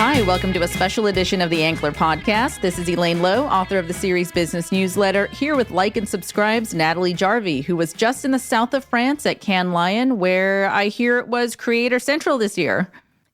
Hi, welcome to a special edition of the Ankler Podcast. This is Elaine Lowe, author of the series Business Newsletter, here with Like and Subscribe's Natalie Jarvie, who was just in the south of France at Cannes Lion, where I hear it was Creator Central this year.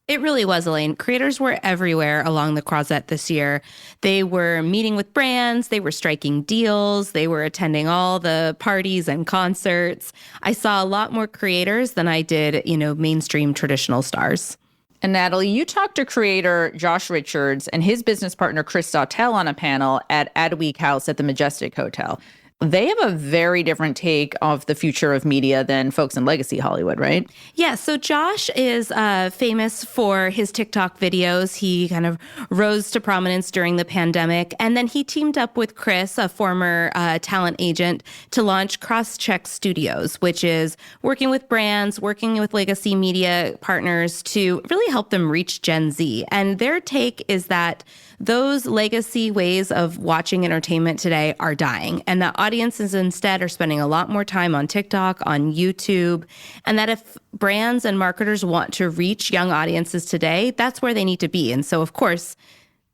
It really was, Elaine. Creators were everywhere along the Croisette this year. They were meeting with brands, they were striking deals, they were attending all the parties and concerts. I saw a lot more creators than I did, mainstream traditional stars. And Natalie, you talked to creator Josh Richards and his business partner Chris Sawtelle on a panel at Adweek House at the Majestic Hotel. They have a very different take of the future of media than folks in legacy Hollywood, right? Yeah, so Josh is famous for his TikTok videos. He kind of rose to prominence during the pandemic. And then he teamed up with Chris, a former talent agent, to launch Crosscheck Studios, which is working with brands, working with legacy media partners to really help them reach Gen Z. And their take is that those legacy ways of watching entertainment today are dying, and that audiences instead are spending a lot more time on TikTok, on YouTube, and that if brands and marketers want to reach young audiences today, that's where they need to be. And so, of course,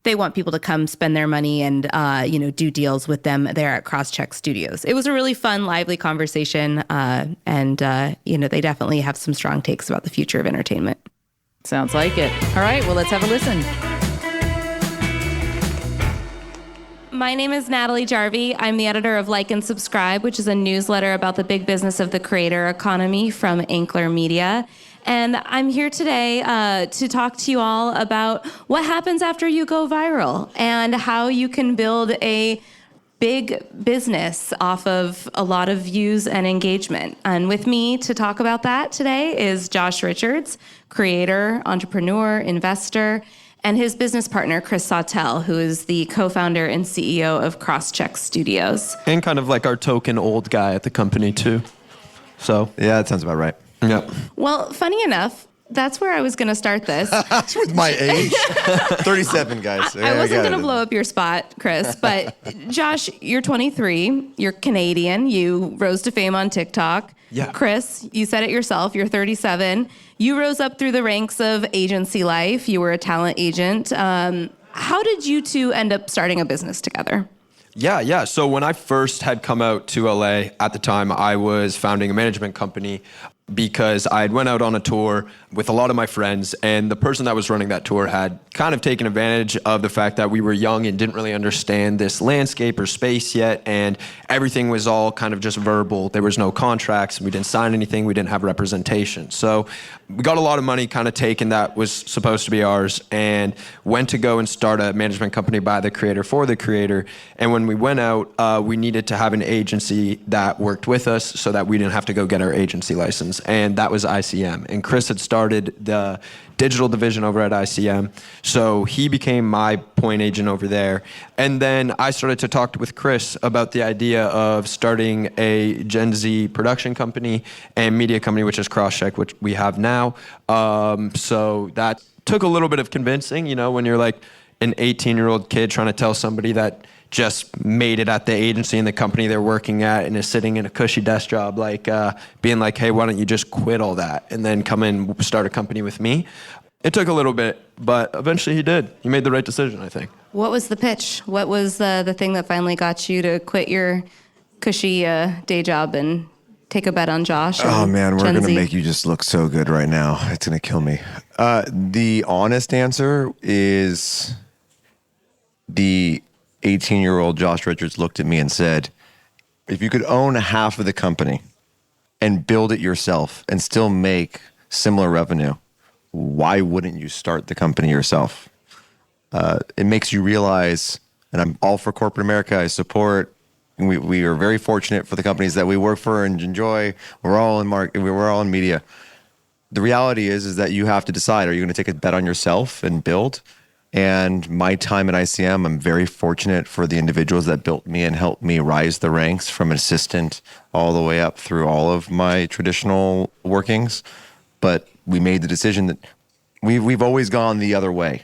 they want people to come spend their money and, do deals with them there at Crosscheck Studios. It was a really fun, lively conversation, and they definitely have some strong takes about the future of entertainment. Sounds like it. All right, well, let's have a listen. My name is Natalie Jarvie. I'm the editor of Like and Subscribe, which is a newsletter about the big business of the creator economy from Ankler Media. And I'm here today to talk to you all about what happens after you go viral and how you can build a big business off of a lot of views and engagement. And with me to talk about that today is Josh Richards, creator, entrepreneur, investor, and his business partner, Chris Sawtelle, who is the co-founder and CEO of Crosscheck Studios. And kind of like our token old guy at the company, too. So, yeah, that sounds about right. Yeah. Well, funny enough, that's where I was going to start this. With my age? 37, guys. I wasn't going to blow up your spot, Chris, but Josh, you're 23. You're Canadian. You rose to fame on TikTok. Yeah. Chris, you said it yourself. You're 37. You rose up through the ranks of agency life. You were a talent agent. How did you two end up starting a business together? Yeah. So when I first had come out to LA, at the time, I was founding a management company because I had went out on a tour with a lot of my friends, and the person that was running that tour had kind of taken advantage of the fact that we were young and didn't really understand this landscape or space yet, and everything was all kind of just verbal. There was no contracts, we didn't sign anything, we didn't have representation. So we got a lot of money kind of taken that was supposed to be ours and went to go and start a management company by the creator for the creator. And when we went out, we needed to have an agency that worked with us so that we didn't have to go get our agency license. And that was ICM. And Chris had started the digital division over at ICM. So he became my point agent over there. And then I started to talk with Chris about the idea of starting a Gen Z production company and media company, which is Crosscheck, which we have now. So that took a little bit of convincing, when you're like an 18-year-old kid trying to tell somebody that just made it at the agency and the company they're working at and is sitting in a cushy desk job, being like, hey, why don't you just quit all that and then come in start a company with me? It took a little bit, but eventually he did. He made the right decision, I think. What was the pitch? What was the thing that finally got you to quit your cushy day job and take a bet on Josh? Oh, man, we're going to make you just look so good right now. It's going to kill me. The honest answer is the 18-year-old Josh Richards looked at me and said, if you could own half of the company and build it yourself and still make similar revenue, why wouldn't you start the company yourself? It makes you realize, and I'm all for corporate America, I support, and we are very fortunate for the companies that we work for and enjoy. We're all in media. The reality is that you have to decide, are you going to take a bet on yourself and build? And my time at ICM, I'm very fortunate for the individuals that built me and helped me rise the ranks from an assistant all the way up through all of my traditional workings. But we made the decision that we've always gone the other way.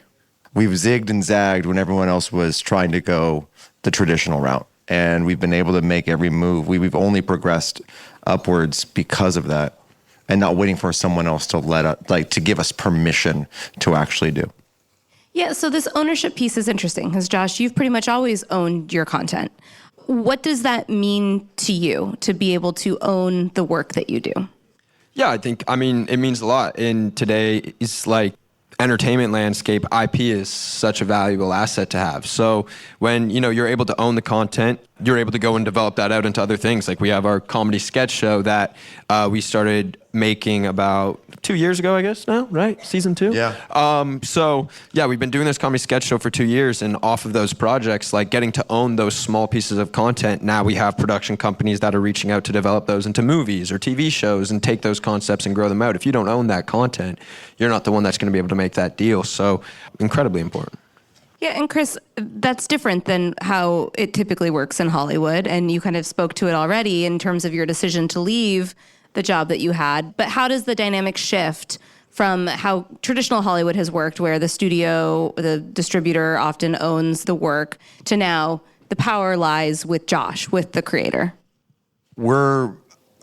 We've zigged and zagged when everyone else was trying to go the traditional route. And we've been able to make every move. We've only progressed upwards because of that, and not waiting for someone else to to give us permission to actually do. Yeah, so this ownership piece is interesting because, Josh, you've pretty much always owned your content. What does that mean to you to be able to own the work that you do? Yeah, I mean, it means a lot. In today's entertainment landscape, IP is such a valuable asset to have. So when, you're able to own the content, you're able to go and develop that out into other things. Like we have our comedy sketch show that we started making about 2 years ago, I guess now, right? Season 2? Yeah. So yeah, we've been doing this comedy sketch show for 2 years, and off of those projects, getting to own those small pieces of content, now we have production companies that are reaching out to develop those into movies or TV shows and take those concepts and grow them out. If you don't own that content, you're not the one that's going to be able to make that deal. So incredibly important. Yeah, and Chris, that's different than how it typically works in Hollywood, and you kind of spoke to it already in terms of your decision to leave the job that you had. But how does the dynamic shift from how traditional Hollywood has worked, where the studio, the distributor often owns the work, to now the power lies with Josh, with the creator?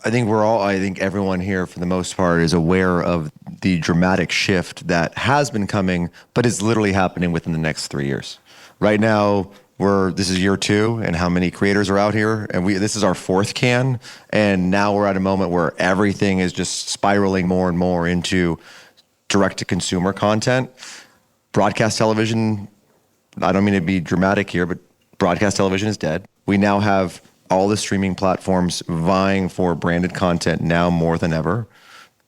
I think everyone here for the most part is aware of the dramatic shift that has been coming, but is literally happening within the next 3 years. Right now, this is year 2, and how many creators are out here, and this is our 4th can, and now we're at a moment where everything is just spiraling more and more into direct-to-consumer content. Broadcast television, I don't mean to be dramatic here, but broadcast television is dead. We now have all the streaming platforms vying for branded content now more than ever.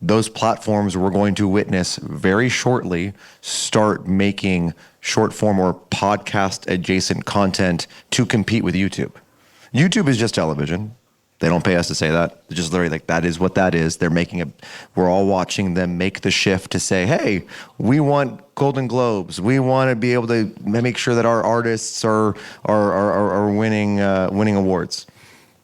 Those platforms we're going to witness very shortly start making short form or podcast adjacent content to compete with YouTube. YouTube is just television. They don't pay us to say that. It's just literally that is what that is. We're all watching them make the shift to say, hey, we want Golden Globes. We want to be able to make sure that our artists are winning awards.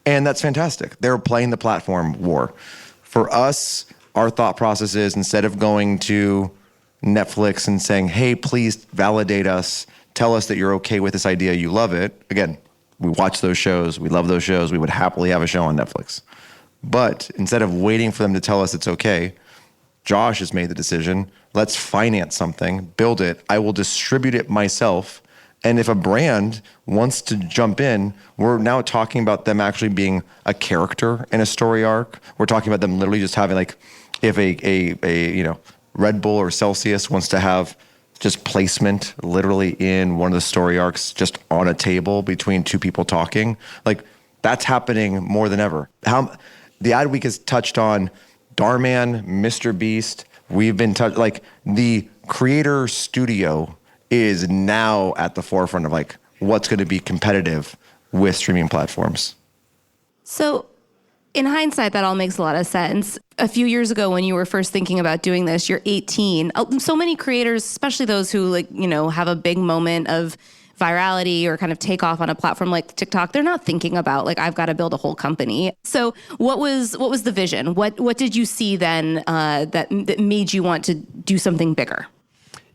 And that's fantastic. They're playing the platform war. For us, our thought process is, instead of going to Netflix and saying, hey, please validate us, tell us that you're okay with this idea, you love it. Again, we watch those shows, we love those shows, we would happily have a show on Netflix. But instead of waiting for them to tell us it's okay, Josh has made the decision, let's finance something, build it, I will distribute it myself. And if a brand wants to jump in, we're now talking about them actually being a character in a story arc. We're talking about them literally just having, if a Red Bull or Celsius wants to have just placement literally in one of the story arcs, just on a table between two people talking, that's happening more than ever. The Ad Week has touched on Darman, Mr. Beast. We've been the creator studio is now at the forefront of what's going to be competitive with streaming platforms. So in hindsight, that all makes a lot of sense. A few years ago, when you were first thinking about doing this, you're 18. So many creators, especially those who have a big moment of virality or kind of take off on a platform like TikTok, they're not thinking about I've got to build a whole company. So what was the vision? What did you see then that made you want to do something bigger?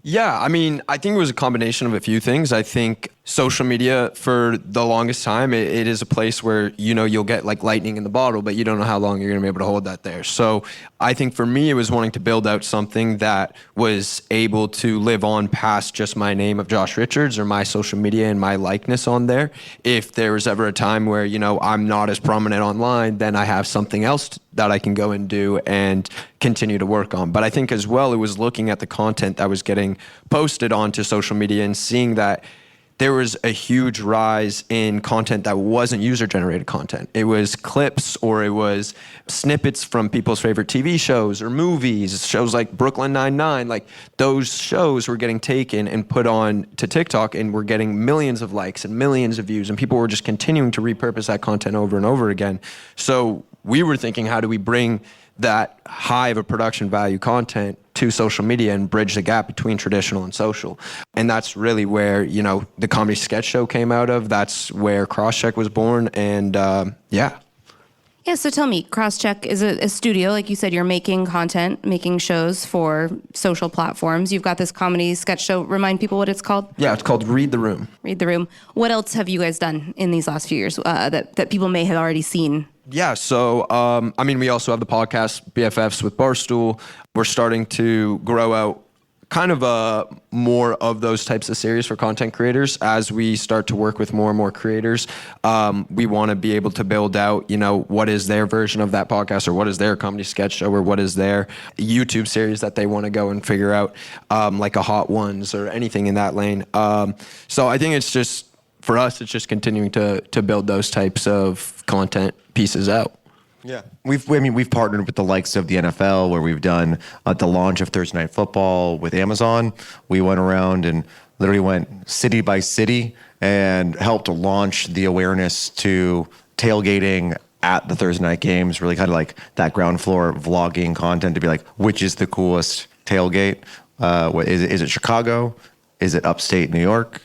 Yeah, I mean, I think it was a combination of a few things. I think social media, for the longest time, it is a place where, you'll get lightning in the bottle, but you don't know how long you're going to be able to hold that there. So I think for me, it was wanting to build out something that was able to live on past just my name of Josh Richards or my social media and my likeness on there. If there was ever a time where, I'm not as prominent online, then I have something else that I can go and do and continue to work on. But I think as well, it was looking at the content that was getting posted onto social media and seeing that there was a huge rise in content that wasn't user-generated content. It was clips, or it was snippets from people's favorite TV shows or movies, shows like Brooklyn Nine-Nine. Those shows were getting taken and put on to TikTok and were getting millions of likes and millions of views, and people were just continuing to repurpose that content over and over again. So we were thinking, how do we bring that high of a production value content to social media and bridge the gap between traditional and social? And that's really where, the comedy sketch show came out of. That's where Crosscheck was born. And yeah. Yeah, so tell me, Crosscheck is a studio. Like you said, you're making content, making shows for social platforms. You've got this comedy sketch show. Remind people what it's called. Yeah, it's called Read the Room. Read the Room. What else have you guys done in these last few years that people may have already seen? Yeah, so, we also have the podcast BFFs with Barstool. We're starting to grow out kind of more of those types of series for content creators. As we start to work with more and more creators, we want to be able to build out, what is their version of that podcast, or what is their comedy sketch show, or what is their YouTube series that they want to go and figure out, like a Hot Ones or anything in that lane. So I think it's just, for us, it's just continuing to build those types of content pieces out. Yeah, we've partnered with the likes of the NFL, where we've done the launch of Thursday Night Football with Amazon. We went around and literally went city by city and helped launch the awareness to tailgating at the Thursday night games. Really kind of like that ground floor vlogging content to be like, which is the coolest tailgate? Is it Chicago? Is it upstate New York?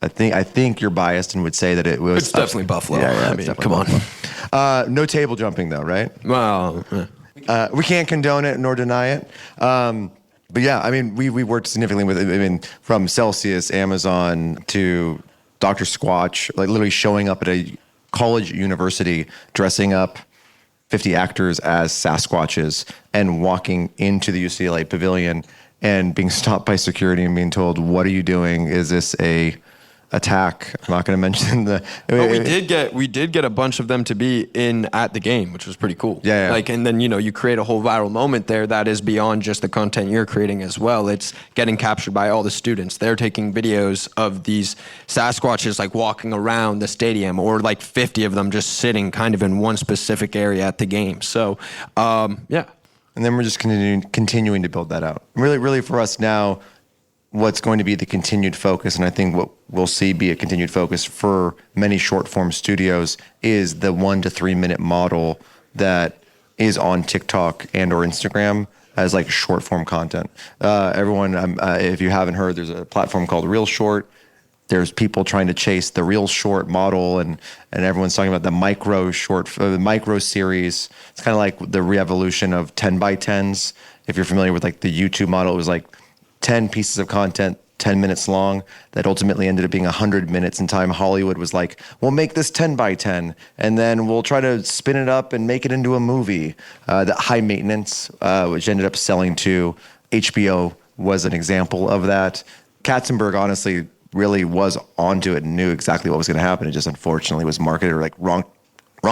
I think you're biased and would say that it was. It's definitely Buffalo. Yeah, I mean, come on. No table jumping though, right? Well, We can't condone it nor deny it. But yeah, I mean, we worked significantly with, from Celsius, Amazon to Dr. Squatch, like literally showing up at a college university, dressing up 50 actors as Sasquatches and walking into the UCLA pavilion and being stopped by security and being told, "What are you doing? Is this a attack?" I'm not going to mention the. But we did get a bunch of them to be in at the game, which was pretty cool. Yeah. Like, and then you create a whole viral moment there that is beyond just the content you're creating as well. It's getting captured by all the students. They're taking videos of these Sasquatches like walking around the stadium, or like 50 of them just sitting kind of in one specific area at the game. So, yeah. And then we're just continuing to build that out. Really, for us now, what's going to be the continued focus, and I think what we'll see be a continued focus for many short form studios, is the 1 to 3 minute model that is on TikTok and or Instagram as like short form content. Everyone, if you haven't heard, there's a platform called Real Short. There's people trying to chase the Real Short model, and everyone's talking about the micro series. It's kind of like the re-evolution of 10 by 10s. If you're familiar with like the YouTube model, it was like 10 pieces of content, 10 minutes long, that ultimately ended up being 100 minutes in time. Hollywood was like, we'll make this 10 by 10, and then we'll try to spin it up and make it into a movie. The High Maintenance, which ended up selling to HBO, was an example of that. Katzenberg, honestly, really was onto it and knew exactly what was going to happen. It just unfortunately was marketed like wrong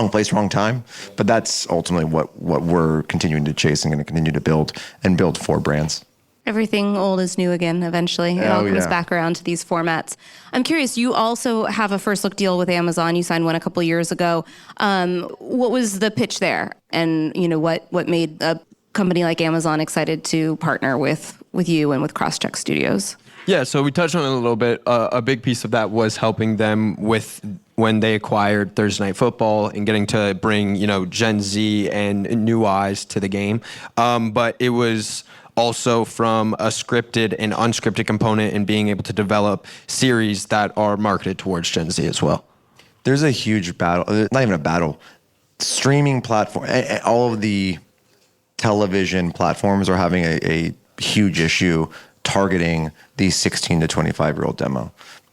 place, wrong time. But that's ultimately what we're continuing to chase and going to continue to build for brands. Everything old is new again eventually. It all comes back around to these formats. I'm curious, you also have a first look deal with Amazon. You signed one a couple years ago. What was the pitch there? And what made a company like Amazon excited to partner with you and with Crosscheck Studios? Yeah, so we touched on it a little bit. A big piece of that was helping them with when they acquired Thursday Night Football and getting to bring, Gen Z and new eyes to the game. But it was also from a scripted and unscripted component, and being able to develop series that are marketed towards Gen Z as well. There's a huge battle, not even a battle, streaming platform. All of the television platforms are having a huge issue targeting the 16 to 25-year-old demo.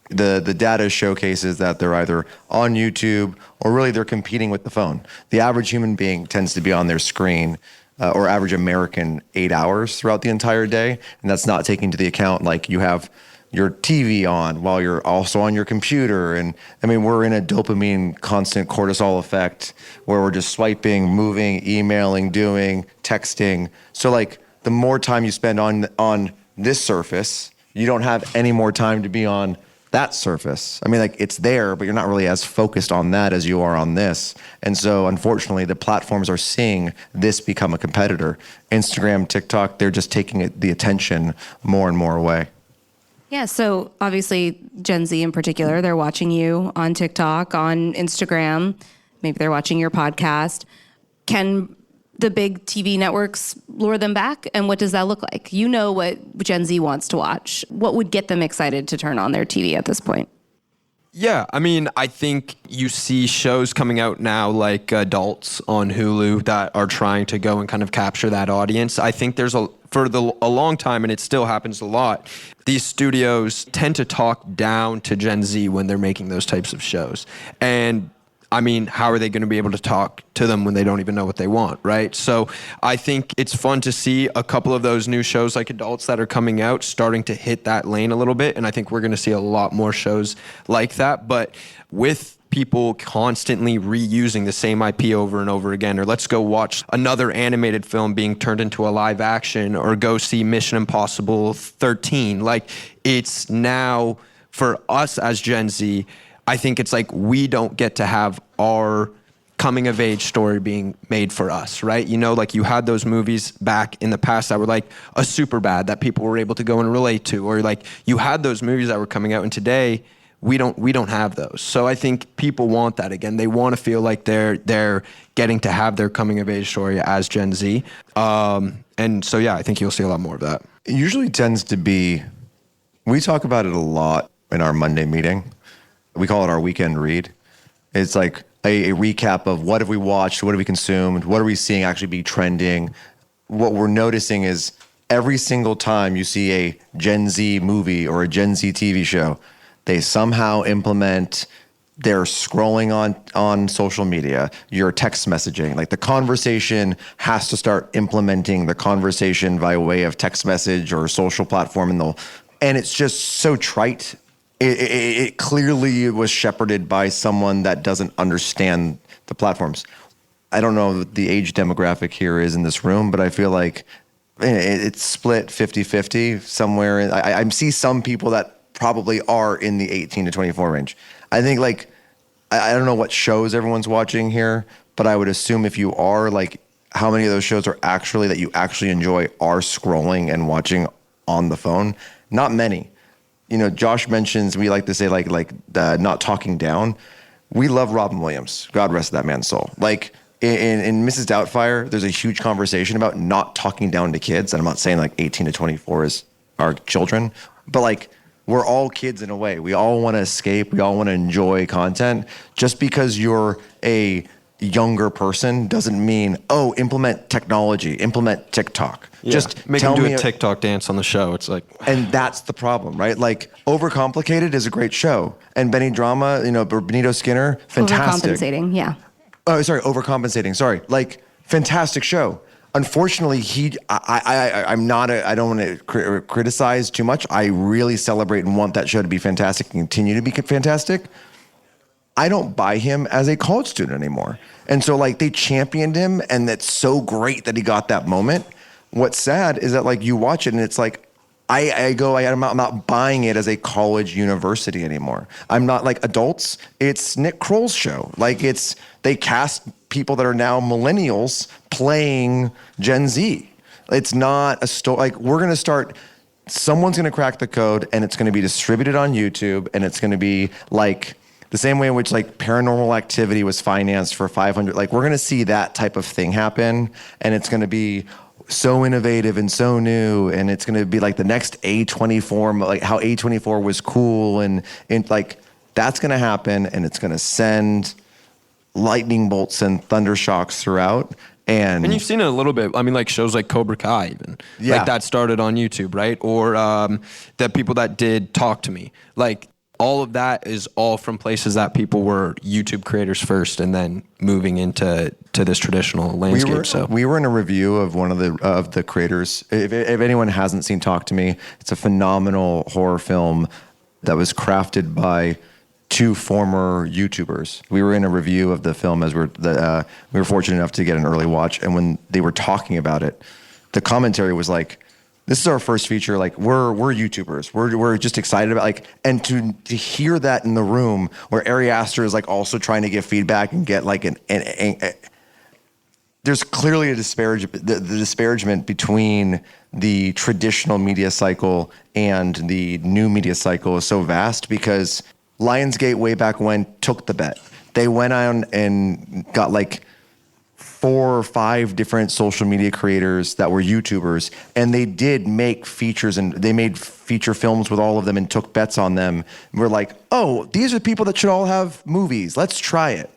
The data showcases that they're either on YouTube or really they're competing with the phone. The average human being tends to be on their screen, or average American, 8 hours throughout the entire day. And that's not taking into the account like you have your TV on while you're also on your computer. And I mean, we're in a dopamine constant cortisol effect where we're just swiping, moving, emailing, doing, texting. So like the more time you spend on this surface, you don't have any more time to be on that surface. I mean, like it's there, but you're not really as focused on that as you are on this. And so unfortunately, the platforms are seeing this become a competitor. Instagram, TikTok, they're just taking the attention more and more away. Yeah, so obviously Gen Z in particular, they're watching you on TikTok, on Instagram. Maybe they're watching your podcast. Can the big TV networks lure them back? And what does that look like? You know what Gen Z wants to watch. What would get them excited to turn on their TV at this point? Yeah, I mean, I think you see shows coming out now like Adults on Hulu that are trying to go and kind of capture that audience. I think there's a long time, and it still happens a lot, these studios tend to talk down to Gen Z when they're making those types of shows. And I mean, how are they going to be able to talk to them when they don't even know what they want, right? So I think it's fun to see a couple of those new shows like Adults that are coming out starting to hit that lane a little bit. And I think we're going to see a lot more shows like that. But with people constantly reusing the same IP over and over again, or let's go watch another animated film being turned into a live action, or go see Mission Impossible 13. Like, it's now, for us as Gen Z, I think it's like we don't get to have our coming of age story being made for us, right? You know, like you had those movies back in the past that were like a Superbad that people were able to go and relate to, or like you had those movies that were coming out, and today we don't have those. So I think people want that again. They want to feel like they're getting to have their coming of age story as Gen Z. And so yeah, I think you'll see a lot more of that. It usually tends to be, we talk about it a lot in our Monday meeting. We call it our weekend read. It's like a recap of what have we watched, what have we consumed, what are we seeing actually be trending. What we're noticing is every single time you see a Gen Z movie or a Gen Z TV show, they somehow implement their scrolling on social media, your text messaging. Like the conversation has to start implementing the conversation by way of text message or social platform, and it's just so trite. It clearly was shepherded by someone that doesn't understand the platforms. I don't know what the age demographic here is in this room, but I feel like it's split 50-50 somewhere. I see some people that probably are in the 18 to 24 range. I think like, I don't know what shows everyone's watching here, but I would assume if you are, like, how many of those shows are actually that you actually enjoy are scrolling and watching on the phone? Not many. You know, Josh mentions, we like to say like not talking down. We love Robin Williams. God rest that man's soul. Like in Mrs. Doubtfire, there's a huge conversation about not talking down to kids. And I'm not saying like 18 to 24 is our children, but like we're all kids in a way. We all want to escape. We all want to enjoy content. Just because you're a younger person doesn't mean, oh, implement technology, implement TikTok. Yeah. Just make tell them do me a TikTok dance on the show. It's like, and that's the problem, right? Like Overcomplicated is a great show, and Benny Drama, you know, or Benito Skinner, fantastic. Overcompensating, yeah. Oh, sorry, Overcompensating. Sorry, like fantastic show. Unfortunately, I'm not. I don't want to criticize too much. I really celebrate and want that show to be fantastic and continue to be fantastic. I don't buy him as a college student anymore, and so like they championed him, and that's so great that he got that moment. What's sad is that like you watch it and it's like, I'm not buying it as a college university anymore. I'm not like Adults. It's Nick Kroll's show. Like they cast people that are now millennials playing Gen Z. It's not a story. Like someone's going to crack the code and it's going to be distributed on YouTube, and it's going to be like the same way in which like Paranormal Activity was financed for 500. Like we're going to see that type of thing happen, and it's going to be so innovative and so new, and it's going to be like the next A24, like how A24 was cool, and like that's going to happen, and it's going to send lightning bolts and thunder shocks throughout. And you've seen it a little bit. I mean, like shows like Cobra Kai, even like that started on YouTube, right? Or the people that did Talk to Me, like all of that is all from places that people were YouTube creators first, and then moving into this traditional landscape. We were in a review of one of the creators. If anyone hasn't seen Talk to Me, it's a phenomenal horror film that was crafted by two former YouTubers. We were in a review of the film as we were fortunate enough to get an early watch, and when they were talking about it, the commentary was like, this is our first feature. Like we're YouTubers. We're just excited about like, and to hear that in the room where Ari Aster is like also trying to give feedback and get like there's clearly a disparagement between the traditional media cycle and the new media cycle is so vast, because Lionsgate way back when took the bet. They went on and got like 4 or 5 different social media creators that were YouTubers, and they did make features, and they made feature films with all of them and took bets on them. We're like, oh, these are people that should all have movies. Let's try it.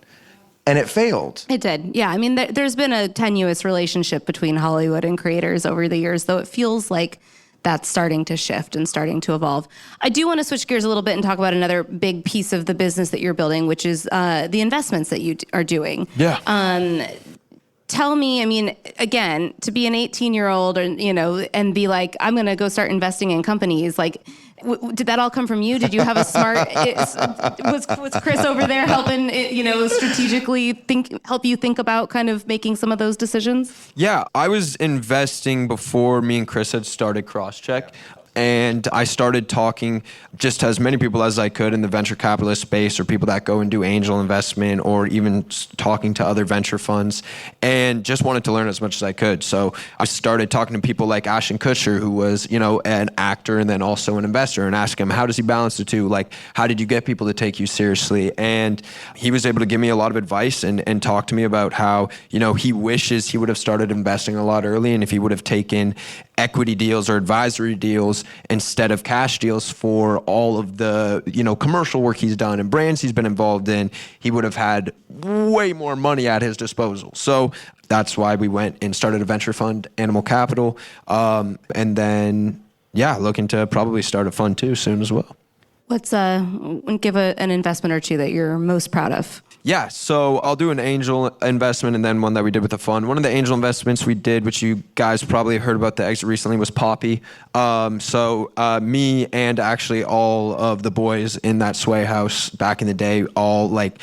And it failed. It did. Yeah. I mean, there's been a tenuous relationship between Hollywood and creators over the years, though it feels like that's starting to shift and starting to evolve. I do want to switch gears a little bit and talk about another big piece of the business that you're building, which is the investments that you are doing. Yeah. Tell me, I mean, again, to be an 18-year-old and be like, I'm going to go start investing in companies, like, did that all come from you? Did you have a smart, was Chris over there helping, strategically help you think about kind of making some of those decisions? Yeah, I was investing before me and Chris had started Crosscheck. And I started talking just to as many people as I could in the venture capitalist space, or people that go and do angel investment, or even talking to other venture funds, and just wanted to learn as much as I could. So I started talking to people like Ashton Kutcher, who was, an actor and then also an investor, and asking him, how does he balance the two? Like, how did you get people to take you seriously? And he was able to give me a lot of advice and talk to me about how, he wishes he would have started investing a lot early, and if he would have taken equity deals or advisory deals instead of cash deals for all of the, commercial work he's done and brands he's been involved in, he would have had way more money at his disposal. So that's why we went and started a venture fund, Animal Capital. And then, looking to probably start a fund too soon as well. Let's give an investment or two that you're most proud of. Yeah, so I'll do an angel investment and then one that we did with the fund. One of the angel investments we did, which you guys probably heard about the exit recently, was Poppy. Me and actually all of the boys in that Sway house back in the day all went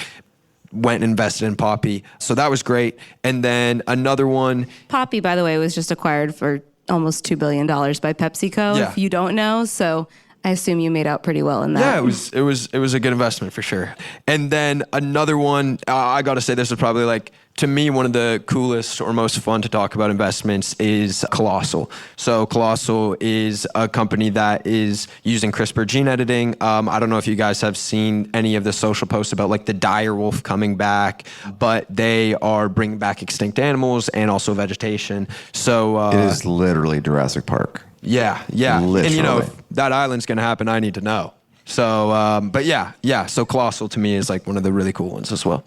and invested in Poppy. So that was great. And then another one. Poppy, by the way, was just acquired for almost $2 billion by PepsiCo, if you don't know. So I assume you made out pretty well in that. Yeah, it was a good investment for sure. And then another one, I got to say this is probably to me, one of the coolest or most fun to talk about investments is Colossal. So Colossal is a company that is using CRISPR gene editing. I don't know if you guys have seen any of the social posts about the dire wolf coming back, but they are bringing back extinct animals and also vegetation. So it is literally Jurassic Park. Yeah. Literally. And if that island's going to happen, I need to know. So, so Colossal to me is one of the really cool ones as well.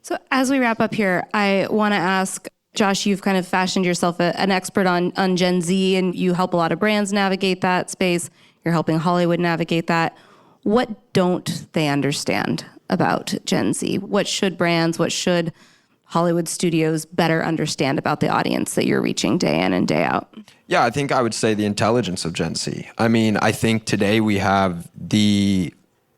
So as we wrap up here, I want to ask, Josh, you've kind of fashioned yourself an expert on Gen Z, and you help a lot of brands navigate that space. You're helping Hollywood navigate that. What don't they understand about Gen Z? What should Hollywood studios better understand about the audience that you're reaching day in and day out? Yeah, I think I would say the intelligence of Gen Z. I mean, I think today we have the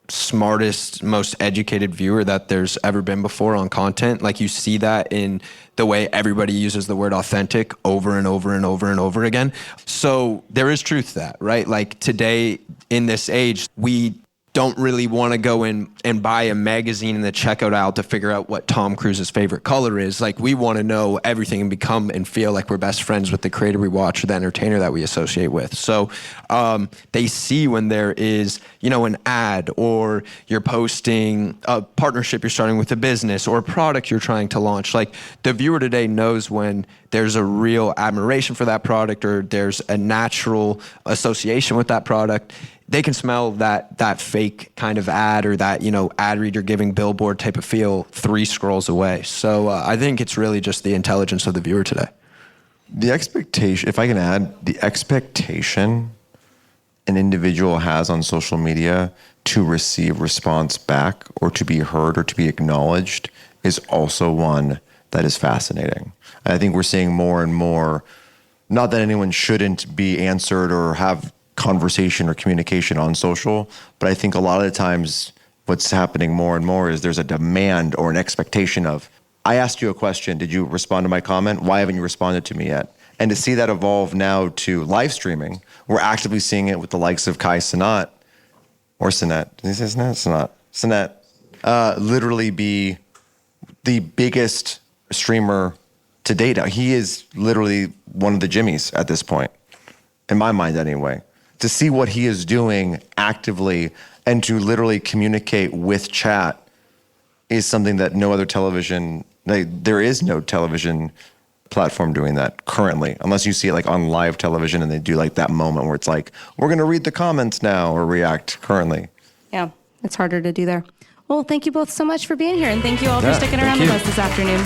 smartest, most educated viewer that there's ever been before on content. You see that in the way everybody uses the word authentic over and over and over and over again. So there is truth to that, right? Today in this age, we don't really want to go in and buy a magazine in the checkout aisle to figure out what Tom Cruise's favorite color is. We want to know everything and become and feel like we're best friends with the creator we watch or the entertainer that we associate with. So they see when there is, an ad, or you're posting a partnership you're starting with a business, or a product you're trying to launch. The viewer today knows when there's a real admiration for that product, or there's a natural association with that product. They can smell that fake kind of ad, or that, ad reader giving billboard type of feel 3 scrolls away. So I think it's really just the intelligence of the viewer today. The expectation, if I can add, the expectation an individual has on social media to receive response back, or to be heard, or to be acknowledged, is also one that is fascinating. And I think we're seeing more and more, not that anyone shouldn't be answered or have conversation or communication on social, but I think a lot of the times what's happening more and more is there's a demand or an expectation of, I asked you a question, did you respond to my comment? Why haven't you responded to me yet? And to see that evolve now to live streaming, we're actively seeing it with the likes of Kai Cenat, or Cenat, did he say Cenat? Cenat, literally be the biggest streamer to date. He is literally one of the Jimmys at this point, in my mind anyway. To see what he is doing actively and to literally communicate with chat is something that no other television, there is no television platform doing that currently, unless you see it on live television and they do that moment where it's we're going to read the comments now or react currently. Yeah, it's harder to do there. Well, thank you both so much for being here, and thank you all for sticking around with us this afternoon.